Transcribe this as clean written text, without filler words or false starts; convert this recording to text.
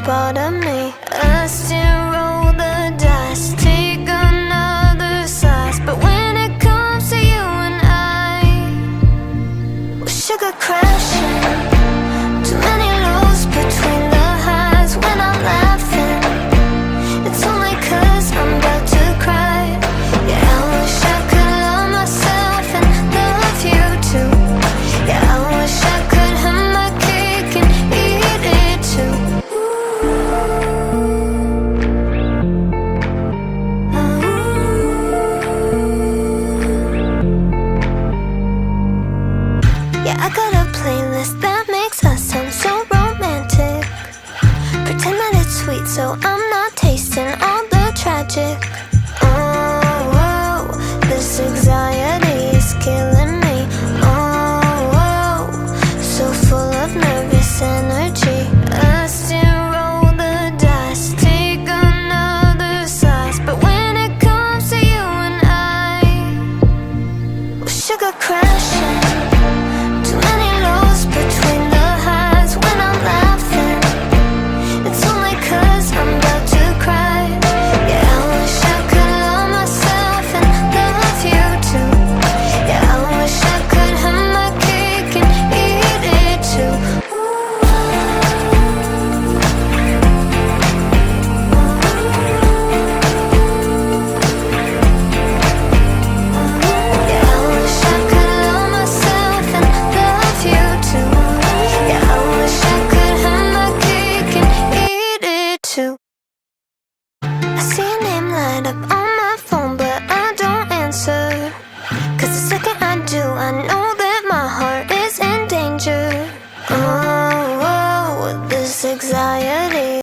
part of me. I still roll the dice, take another slice. But when it comes to you and I, well, sugar crashing. Too many lows between the highs. When I'm laughing, it's only 'cause I'm about to cry. Yeah, I wish I could love myself and love you too. Yeah, I wish I could have my cake and eat it too. Yeah, I got a playlist that makes us sound so romantic. Pretend that it's sweet so I'm not tasting all the tragic. Oh, this anxiety is killing me. Oh, so full of nervous energy. I still roll the dice, take another slice. But when it comes to you and I, well, sugar crashing. Too many lows between the highs. When I'm laughing, it's only 'cause I'm about to cry. Yeah, I wish I could love myself and love you too. Yeah, I wish I could have my cake and eat it too. Yeah, I wish I could love myself and love you too. Yeah, I wish I could have my cake and eat it too. I see your name light up